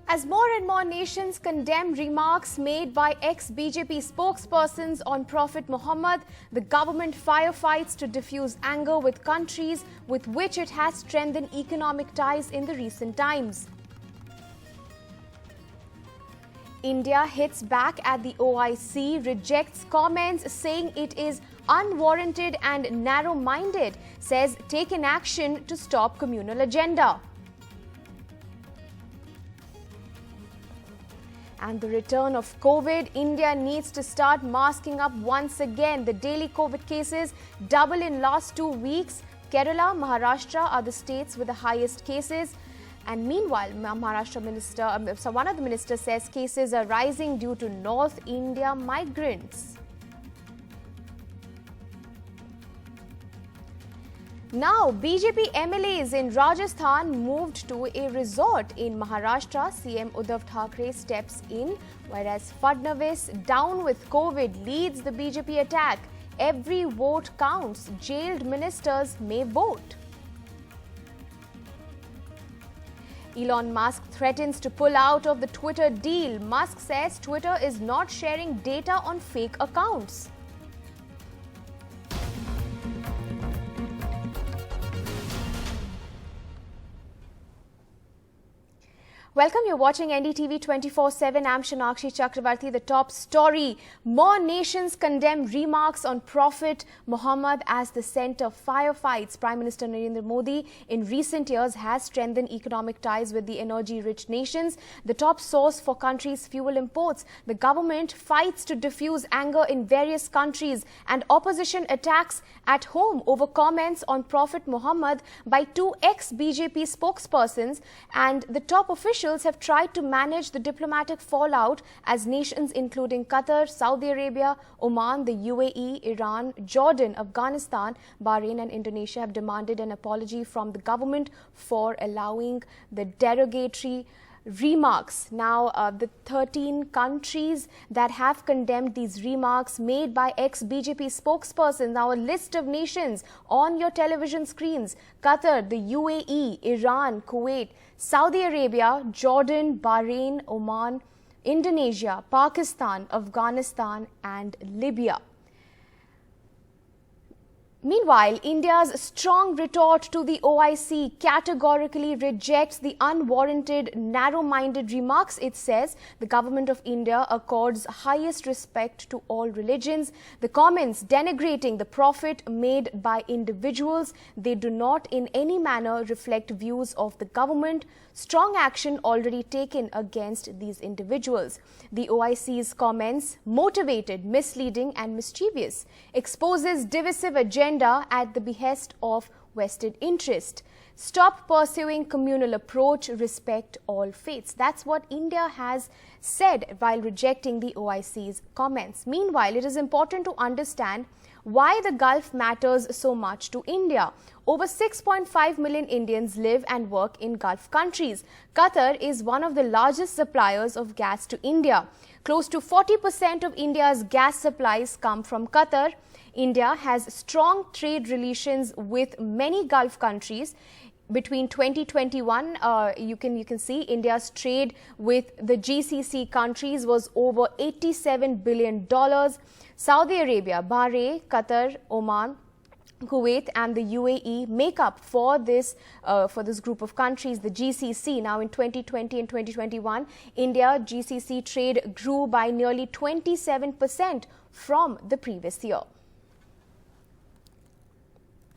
As more and more nations condemn remarks made by ex-BJP spokespersons on Prophet Muhammad, the government firefights to diffuse anger with countries with which it has strengthened economic ties in the recent times. India hits back at the OIC, rejects comments saying it is unwarranted and narrow-minded, says take an action to stop communal agenda. And the return of COVID, India needs to start masking up once again. The daily COVID cases double in last 2 weeks. Kerala, Maharashtra are the states with the highest cases. And meanwhile, Maharashtra minister, one of the ministers says cases are rising due to North India migrants. Now, BJP MLAs in Rajasthan moved to a resort in Maharashtra. CM Uddhav Thackeray steps in, whereas Fadnavis, down with COVID, leads the BJP attack. Every vote counts. Jailed ministers may vote. Elon Musk threatens to pull out of the Twitter deal. Musk says Twitter is not sharing data on fake accounts. Welcome, you're watching NDTV 24/7. I'm Shanakshi Chakravarti. The top story: more nations condemn remarks on Prophet Muhammad as the center firefights. Prime Minister Narendra Modi in recent years has strengthened economic ties with the energy-rich nations, the top source for countries' fuel imports. The government fights to diffuse anger in various countries, and opposition attacks at home over comments on Prophet Muhammad by two ex-BJP spokespersons, and the top officials have tried to manage the diplomatic fallout as nations including Qatar, Saudi Arabia, Oman, the UAE, Iran, Jordan, Afghanistan, Bahrain and Indonesia have demanded an apology from the government for allowing the derogatory remarks. Now, the 13 countries that have condemned these remarks made by ex-BJP spokespersons. Now, a list of nations on your television screens: Qatar, the UAE, Iran, Kuwait, Saudi Arabia, Jordan, Bahrain, Oman, Indonesia, Pakistan, Afghanistan and Libya. Meanwhile, India's strong retort to the OIC categorically rejects the unwarranted, narrow-minded remarks. It says the government of India accords highest respect to all religions. The comments denigrating the Prophet made by individuals, they do not in any manner reflect views of the government. Strong action already taken against these individuals. The OIC's comments, motivated, misleading and mischievous, exposes divisive agenda at the behest of vested interest. Stop pursuing communal approach, respect all faiths. That's what India has said while rejecting the OIC's comments. Meanwhile, it is important to understand why the Gulf matters so much to India. Over 6.5 million Indians live and work in Gulf countries. Qatar is one of the largest suppliers of gas to India. Close to 40% of India's gas supplies come from Qatar. India has strong trade relations with many Gulf countries. Between 2021, you can see India's trade with the GCC countries was over $87 billion. Saudi Arabia, Bahrain, Qatar, Oman, Kuwait and the UAE make up for this group of countries, the GCC. Now in 2020 and 2021, India GCC trade grew by nearly 27% from the previous year.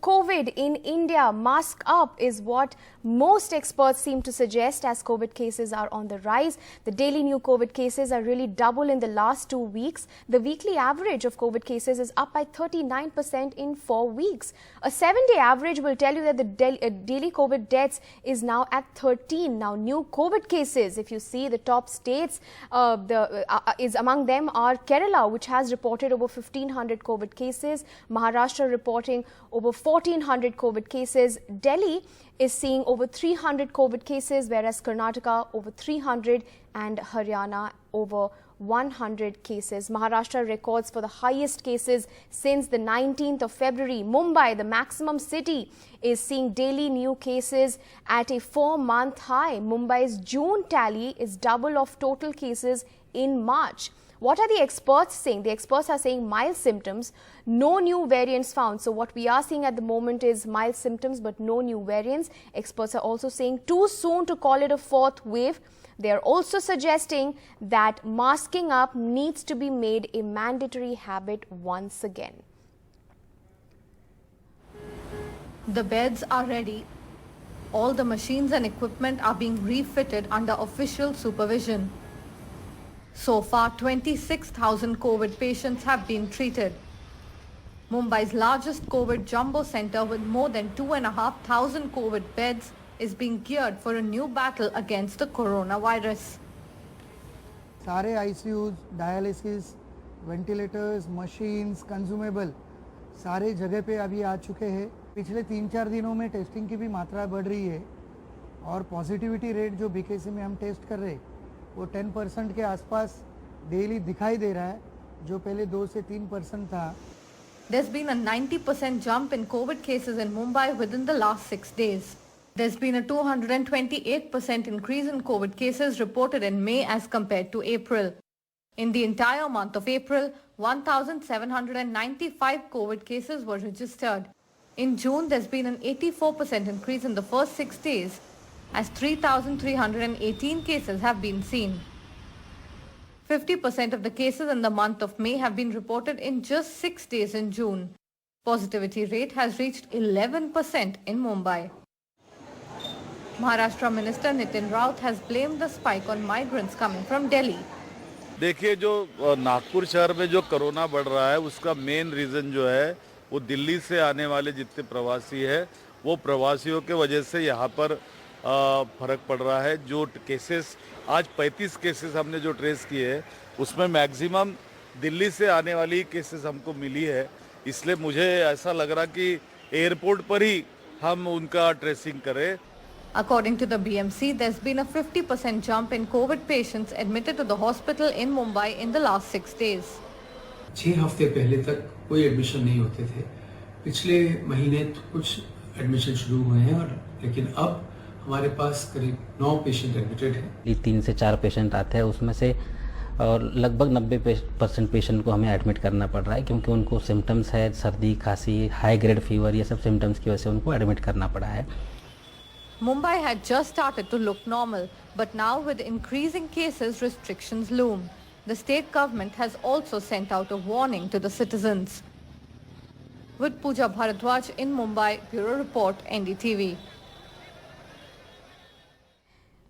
COVID in India, mask up is what most experts seem to suggest as COVID cases are on the rise. The daily new COVID cases are really double in the last 2 weeks. The weekly average of COVID cases is up by 39% in 4 weeks. A 7-day average will tell you that the daily COVID deaths is now at 13. Now, new COVID cases, if you see the top states, among them are Kerala, which has reported over 1,500 COVID cases. Maharashtra reporting over 1,400 COVID cases. Delhi is seeing over 300 COVID cases, whereas Karnataka over 300 and Haryana over 100 cases. Maharashtra records for the highest cases since the 19th of February. Mumbai, the maximum city, is seeing daily new cases at a 4-month high. Mumbai's June tally is double of total cases in March. What are the experts saying? The experts are saying mild symptoms, no new variants found. So what we are seeing at the moment is mild symptoms but no new variants. Experts are also saying too soon to call it a fourth wave. They are also suggesting that masking up needs to be made a mandatory habit once again. The beds are ready. All the machines and equipment are being refitted under official supervision. So far, 26,000 COVID patients have been treated. Mumbai's largest COVID jumbo center with more than 2,500 COVID beds is being geared for a new battle against the coronavirus. सारे ICUs, dialysis, ventilators, machines, consumable सारे जगह पे अभी आ चुके हैं। पिछले 3-4 दिनों में टेस्टिंग की भी मात्रा बढ़ रही है और पॉजिटिविटी रेट जो बीकेसी में हम टेस्ट कर रहे हैं वो 10% के आसपास डेली दिखाई दे रहा है, जो पहले 2 से 3% था। There's been a 90% jump in COVID cases in Mumbai within the last 6 days. There's been a 228% increase in COVID cases reported in May as compared to April. In the entire month of April, 1,795 COVID cases were registered. In June, there's been an 84% increase in the first 6 days, as 3,318 cases have been seen. 50% of the cases in the month of May have been reported in just 6 days in June. Positivity rate has reached 11% in Mumbai. Maharashtra Minister Nitin Raut has blamed the spike on migrants coming from Delhi. देखिए, जो नागपुर शहर में जो corona बढ़ रहा है उसका main reason जो है वो दिल्ली से आने वाले जितने प्रवासी है वो प्रवासियों के वजह से यहाँ पर फर्क पड़ रहा है। जो केसेस आज 35 केसेस हमने जो ट्रेस किए हैं उसमें मैक्सिमम दिल्ली से आने वाली केसेस हमको मिली है, इसलिए मुझे ऐसा लग रहा कि एयरपोर्ट पर ही हम उनका ट्रेसिंग करें। According to the BMC, there's been a 50% jump in COVID patients admitted to the hospital in Mumbai in the last 6 days. 6 हफ्ते पहले तक कोई एडमिशन नहीं होते थे। पिछले महीने कुछ एडमिशन शुरू हुए हैं लेकिन अब हमारे पास करीब 9 पेशेंट एडमिटेड हैं। 3 से 4 पेशेंट आते हैं, उसमें से और लगभग 90% पेशेंट को हमें एडमिट करना पड़ रहा है क्योंकि उनको सिम्टम्स है, सर्दी, खांसी, हाई ग्रेड फीवर, ये सब सिम्टम्स की वजह से उनको एडमिट करना पड़ा है। Mumbai had just started to look normal, but now with increasing cases, restrictions loom. The state government has also sent out a warning to the citizens. With Pooja Bharadwaj in Mumbai, Bureau Report, NDTV.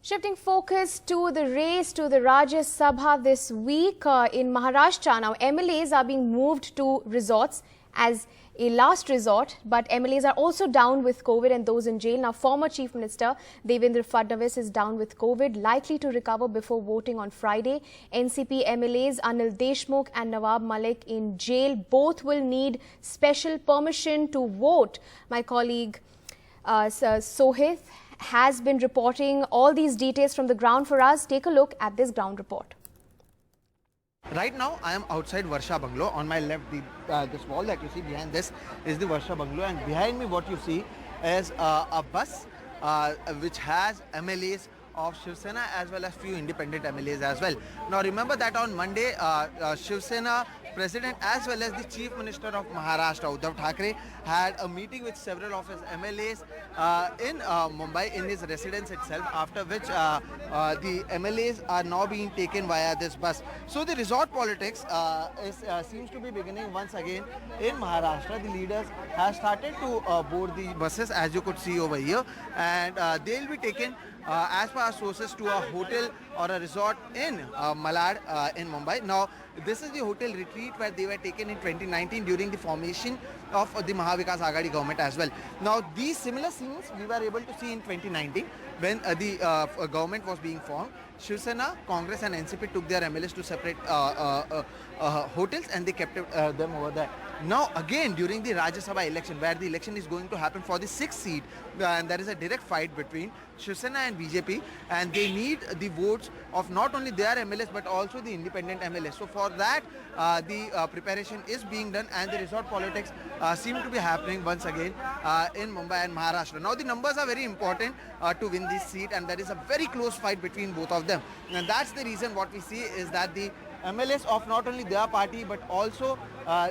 Shifting focus to the race to the Rajya Sabha this week in Maharashtra. Now, MLAs are being moved to resorts as a last resort, but MLAs are also down with COVID and those in jail. Now, former Chief Minister Devendra Fadnavis is down with COVID, likely to recover before voting on Friday. NCP MLAs Anil Deshmukh and Nawab Malik in jail. Both will need special permission to vote. My colleague Sohith has been reporting all these details from the ground for us. Take a look at this ground report. Right now, I am outside Varsha Bungalow. On my left, this wall that you see behind this is the Varsha Bungalow, and behind me what you see is a bus which has MLAs of Shiv Sena as well as few independent MLAs as well. Now remember that on Monday, Shiv Sena President as well as the Chief Minister of Maharashtra, Uddhav Thackeray, had a meeting with several of his MLAs in Mumbai in his residence itself, after which the MLAs are now being taken via this bus. So the resort politics seems to be beginning once again in Maharashtra. The leaders have started to board the buses, as you could see over here, and they will be taken as per our sources to a hotel or a resort in Malad in Mumbai. Now, this is the hotel retreat where they were taken in 2019 during the formation of the Mahavikas Aghadi government as well. Now, these similar scenes we were able to see in 2019 when the government was being formed. Shiv Sena, Congress and NCP took their MLAs to separate hotels and they kept them over there. Now again during the Rajya Sabha election, where the election is going to happen for the 6th seat, and there is a direct fight between Shiv Sena and BJP, and they need the votes of not only their MLAs but also the independent MLAs. So for that the preparation is being done, and the resort politics seem to be happening once again in Mumbai and Maharashtra. Now the numbers are very important to win this seat, and there is a very close fight between both of them, and that's the reason what we see is that the MLAs of not only their party but also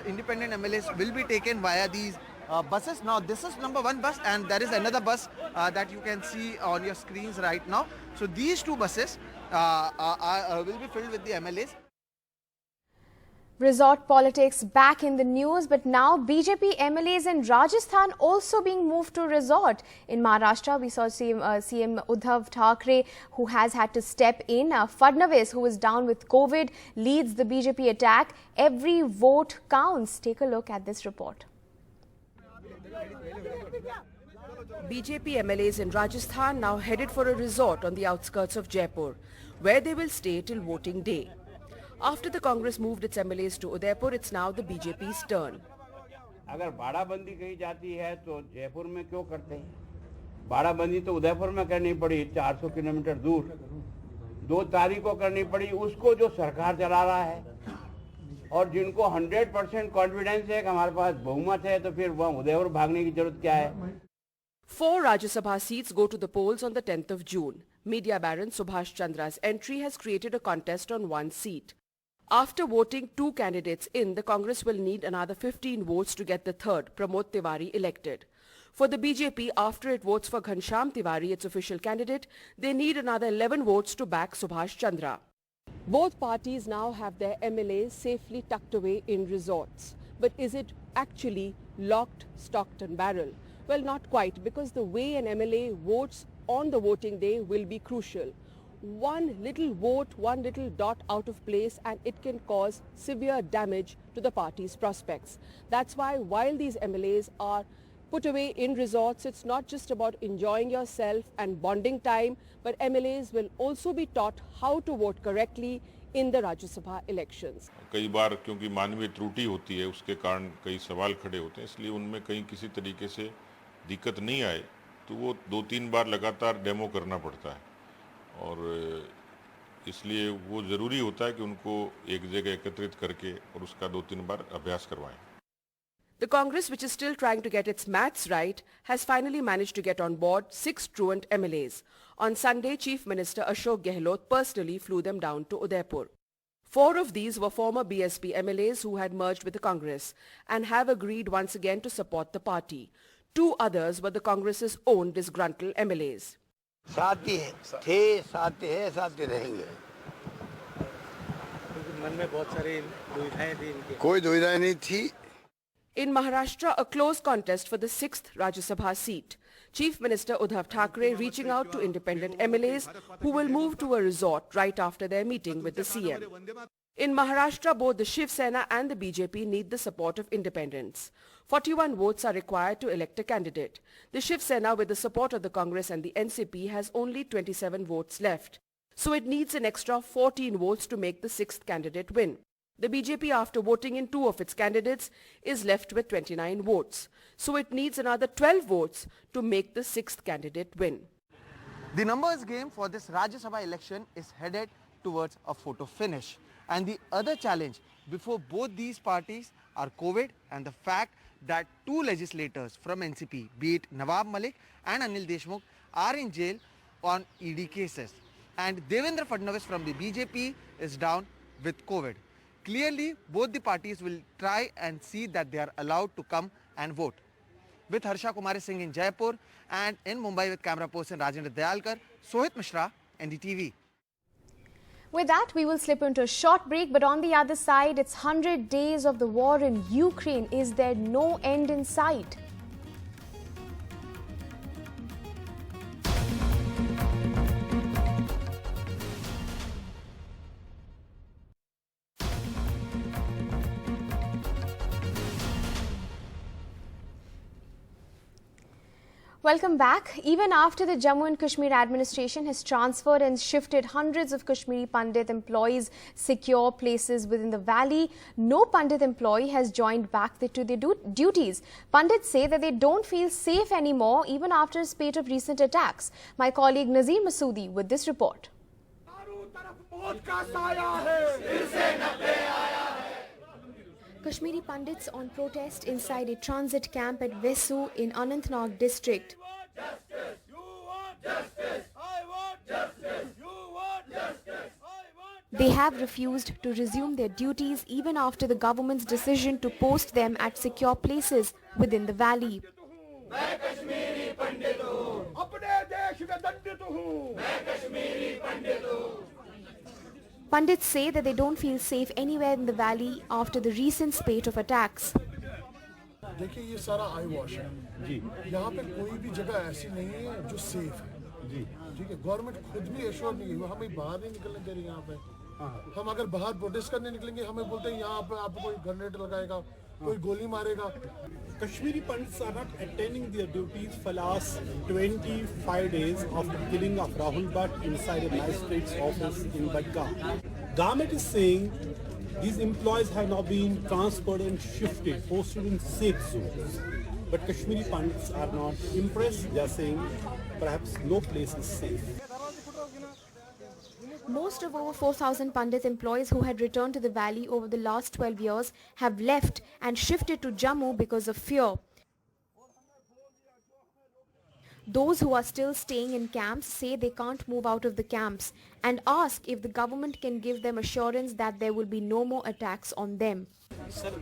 independent MLAs will be taken via these buses. Now this is number 1 bus, and there is another bus that you can see on your screens right now. So these 2 buses will be filled with the MLAs. Resort politics back in the news, but now BJP MLAs in Rajasthan also being moved to resort. In Maharashtra, we saw CM Uddhav Thackeray, who has had to step in. Fadnavis, who is down with COVID, leads the BJP attack. Every vote counts. Take a look at this report. BJP MLAs in Rajasthan now headed for a resort on the outskirts of Jaipur, where they will stay till voting day. After the Congress moved its MLAs to Udaipur, it's now the BJP's turn. अगर बाड़ाबंदी कही जाती है तो जयपुर में क्यों करते हैं? बाड़ाबंदी तो उदयपुर में करनी पड़ी 400 किलोमीटर दूर, 2 तारीख को करनी पड़ी, उसको जो सरकार चला रहा है और जिनको 100% कॉन्फिडेंस है कि हमारे पास बहुमत है, तो फिर वह उदयपुर भागने की जरूरत क्या है? 4 Rajya Sabha seats go to the polls on the 10th of June. Media baron Subhash Chandra's entry has created a contest on 1 seat. After voting 2 candidates in, the Congress will need another 15 votes to get the third, Pramod Tiwari, elected. For the BJP, after it votes for Ghanshyam Tiwari, its official candidate, they need another 11 votes to back Subhash Chandra. Both parties now have their MLAs safely tucked away in resorts. But is it actually locked, stocked and barrel? Well, not quite, because the way an MLA votes on the voting day will be crucial. One little vote, one little dot out of place, and it can cause severe damage to the party's prospects. That's why while these MLAs are put away in resorts, it's not just about enjoying yourself and bonding time, but MLAs will also be taught how to vote correctly in the Rajya Sabha elections. कई बार क्योंकि मानवीय त्रुटि होती है, उसके कारण कई सवाल खड़े होते हैं, इसलिए उनमें कहीं किसी तरीके से दिक्कत नहीं आए तो वो 2-3 बार लगातार डेमो करना पड़ता है, और इसलिए वो ज़रूरी होता है कि उनको एक जगह एकत्रित करके और उसका 2-3 बार अभ्यास करवाएं. The Congress, which is still trying to get its maths right, has finally managed to get on board 6 truant MLAs. On Sunday, Chief Minister Ashok Gehlot personally flew them down to Udaipur. 4 of these were former BSP MLAs who had merged with the Congress and have agreed once again to support the party. 2 others were the Congress's own disgruntled MLAs. साथी थे, साथ है, साथ रहेंगे. मन में बहुत सारी दुविधाएं थी इनकी. कोई दुविधा नहीं थी. In Maharashtra, a close contest for the 6th Rajya Sabha seat. Chief Minister Uddhav Thackeray reaching out to independent MLAs who will move to a resort right after their meeting with the CM. In Maharashtra, both the Shiv Sena and the BJP need the support of independents. 41 votes are required to elect a candidate. The Shiv Sena, with the support of the Congress and the NCP, has only 27 votes left. So it needs an extra 14 votes to make the 6th candidate win. The BJP, after voting in 2 of its candidates, is left with 29 votes. So it needs another 12 votes to make the 6th candidate win. The numbers game for this Rajya Sabha election is headed towards a photo finish. And the other challenge before both these parties are COVID and the fact that 2 legislators from NCP, be it Nawab Malik and Anil Deshmukh, are in jail on ED cases. And Devendra Fadnavis from the BJP is down with COVID. Clearly, both the parties will try and see that they are allowed to come and vote. With Harsha Kumari Singh in Jaipur and in Mumbai with camera person Rajendra Dayalkar, Sohit Mishra, NDTV. With that, we will slip into a short break, but on the other side, it's 100 days of the war in Ukraine. Is there no end in sight? Welcome back. Even after the Jammu and Kashmir administration has transferred and shifted hundreds of Kashmiri Pandit employees secure places within the valley, no Pandit employee has joined back to their duties. Pandits say that they don't feel safe anymore even after a spate of recent attacks. My colleague Nazir Masoodi with this report. Kashmiri Pandits on protest inside a transit camp at Vesu in Anantnag district. They have refused to resume their duties even after the government's decision to post them at secure places within the valley. Pandits say that they don't feel safe anywhere in the valley after the recent spate of attacks. देखिए ये सारा आई wash है जी, यहाँ पे कोई भी जगह ऐसी नहीं है जो सेफ है जी, ठीक है। गवर्नमेंट खुद भी एश्योर नहीं है, हमें बाहर नहीं निकलने दे रही यहाँ पे। हम अगर बाहर प्रोटेस्ट करने निकलेंगे हमें बोलते हैं यहाँ पे आपको कोई ग्रेनेड लगाएगा, कोई गोली मारेगा। Kashmiri Pandits are not attending their duties for last 25 days after killing of Rahul Bhatt inside a magistrate's office in Badga. Government is saying these employees have now been transferred and shifted, posted in safe zones. But Kashmiri Pandits are not impressed. They are saying perhaps no place is safe. Most of over 4,000 Pandit employees who had returned to the valley over the last 12 years have left and shifted to Jammu because of fear. Those who are still staying in camps say they can't move out of the camps and ask if the government can give them assurance that there will be no more attacks on them. Sir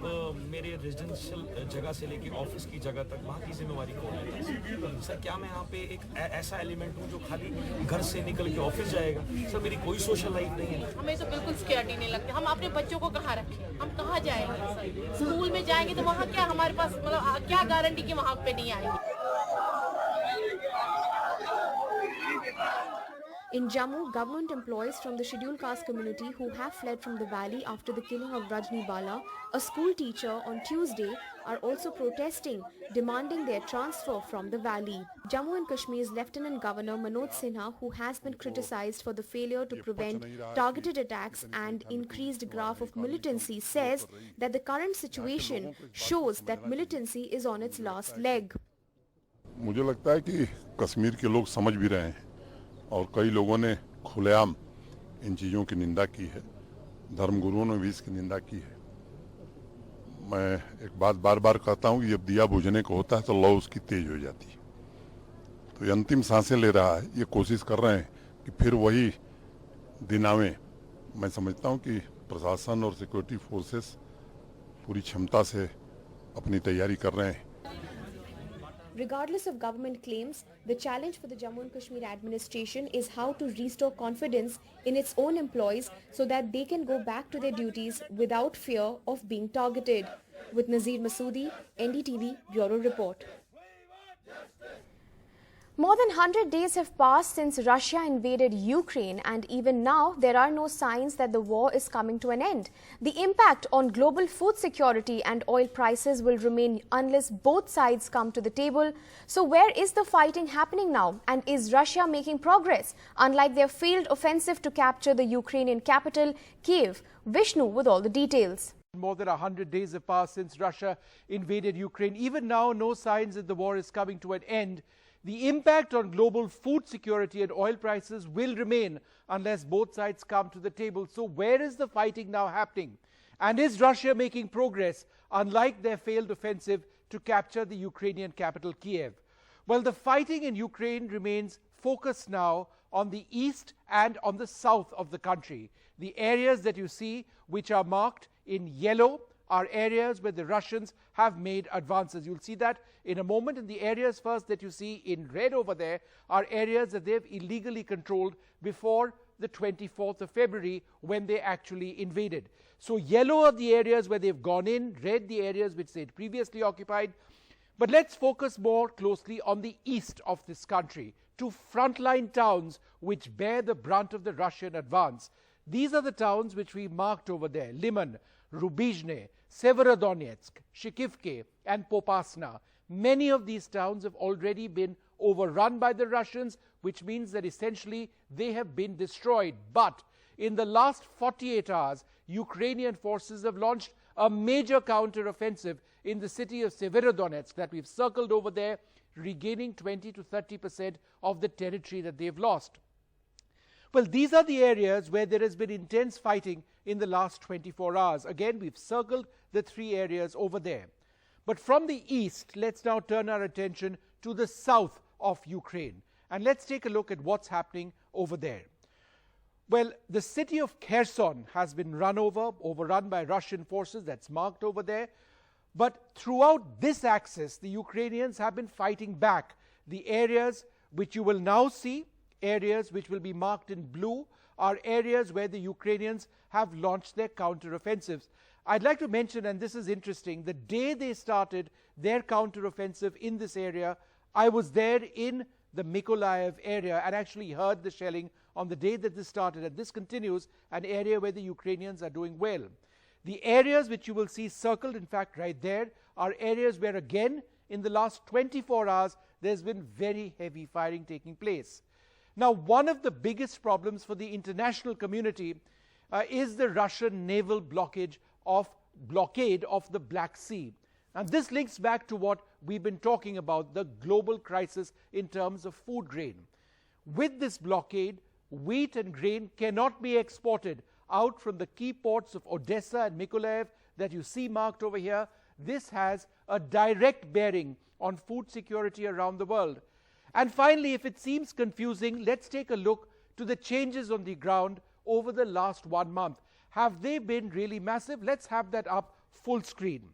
मेरे residential जगह से लेके office की जगह तक वहाँ की जिम्मेवारी कौन लेता है? सर क्या मैं यहाँ पे एक ऐसा एलिमेंट हूँ जो खाली घर से निकल के ऑफिस जाएगा? सर मेरी कोई सोशल लाइफ नहीं है। हमें तो बिल्कुल सिक्योरिटी नहीं लगती। हम अपने बच्चों को कहाँ रखें? हम कहाँ जाएंगे? स्कूल में जाएंगे तो वहाँ क्या हमारे पास मतलब क्या गारंटी कि वहाँ पे नहीं आएंगे? In Jammu, government employees from the scheduled caste community who have fled from the valley after the killing of Rajni Bala, a school teacher, on Tuesday, are also protesting, demanding their transfer from the valley. Jammu and Kashmir's Lieutenant Governor Manoj Sinha, who has been criticized for the failure to prevent targeted attacks and increased graph of militancy, says that the current situation shows that militancy is on its last leg. मुझे लगता है कि कश्मीर के लोग समझ भी रहे हैं और कई लोगों ने खुलेआम इन चीज़ों की निंदा की है, धर्मगुरुओं ने भी इसकी निंदा की है। मैं एक बात बार बार कहता हूँ कि जब दिया बुझने को होता है तो लौ उसकी तेज हो जाती है। तो ये अंतिम सांसें ले रहा है, ये कोशिश कर रहे हैं कि फिर वही दिन आवे। मैं समझता हूँ कि प्रशासन और सिक्योरिटी फोर्सेस पूरी क्षमता से अपनी तैयारी कर रहे हैं। Regardless of government claims, the challenge for the Jammu and Kashmir administration is how to restore confidence in its own employees so that they can go back to their duties without fear of being targeted. With Nazir Masoodi, NDTV Bureau Report. More than 100 days have passed since Russia invaded Ukraine, and even now there are no signs that the war is coming to an end. The impact on global food security and oil prices will remain unless both sides come to the table. So where is the fighting happening now, and is Russia making progress, unlike their failed offensive to capture the Ukrainian capital, Kiev? Vishnu with all the details. More than 100 days have passed since Russia invaded Ukraine. Even now, no signs that the war is coming to an end. The impact on global food security and oil prices will remain unless both sides come to the table. So where is the fighting now happening? And is Russia making progress, unlike their failed offensive to capture the Ukrainian capital, Kiev? Well, the fighting in Ukraine remains focused now on the east and on the south of the country. The areas that you see, which are marked in yellow, are areas where the Russians have made advances. You'll see that in a moment. And the areas first that you see in red over there are areas that they've illegally controlled before the 24th of February when they actually invaded. So yellow are the areas where they've gone in, red the areas which they'd previously occupied. But let's focus more closely on the east of this country, to frontline towns which bear the brunt of the Russian advance. These are the towns which we marked over there: Liman, Rubizhne, Severodonetsk, Shikivke and Popasna. Many of these towns have already been overrun by the Russians, which means that essentially they have been destroyed. But in the last 48 hours, Ukrainian forces have launched a major counter-offensive in the city of Severodonetsk that we've circled over there, regaining 20 to 30% of the territory that they've lost. Well, these are the areas where there has been intense fighting in the last 24 hours. Again, we've circled the 3 areas over there. But from the east, let's now turn our attention to the south of Ukraine. And let's take a look at what's happening over there. Well, the city of Kherson has been overrun by Russian forces. That's marked over there. But throughout this axis, the Ukrainians have been fighting back. The areas which you will now see, areas which will be marked in blue, are areas where the Ukrainians have launched their counter-offensives. I'd like to mention, and this is interesting, the day they started their counter-offensive in this area, I was there in the Mykolaiv area and actually heard the shelling on the day that this started, and this continues, an area where the Ukrainians are doing well. The areas which you will see circled, in fact, right there, are areas where, again, in the last 24 hours, there's been very heavy firing taking place. Now, one of the biggest problems for the international community is the Russian naval blockade of the Black Sea. And this links back to what we've been talking about, the global crisis in terms of food grain. With this blockade, wheat and grain cannot be exported out from the key ports of Odessa and Mykolaiv that you see marked over here. This has a direct bearing on food security around the world. And finally, if it seems confusing, let's take a look to the changes on the ground over the last 1 month. Have they been really massive? Let's have that up full screen.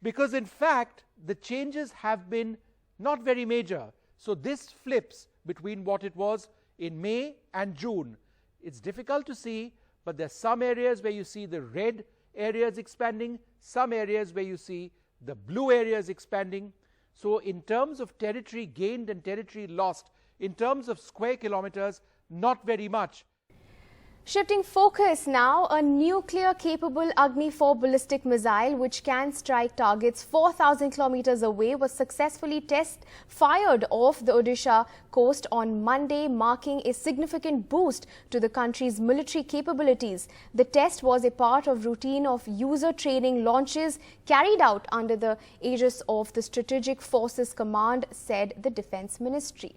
Because in fact, the changes have been not very major. So this flips between what it was in May and June. It's difficult to see, but there's some areas where you see the red areas expanding, some areas where you see the blue areas expanding. So in terms of territory gained and territory lost, in terms of square kilometers, not very much. Shifting focus now, a nuclear-capable Agni-IV ballistic missile which can strike targets 4,000 kilometers away was successfully fired off the Odisha coast on Monday, marking a significant boost to the country's military capabilities. The test was a part of routine of user training launches carried out under the aegis of the Strategic Forces Command, said the Defence Ministry.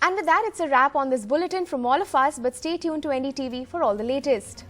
And with that, it's a wrap on this bulletin from all of us, but stay tuned to NDTV for all the latest.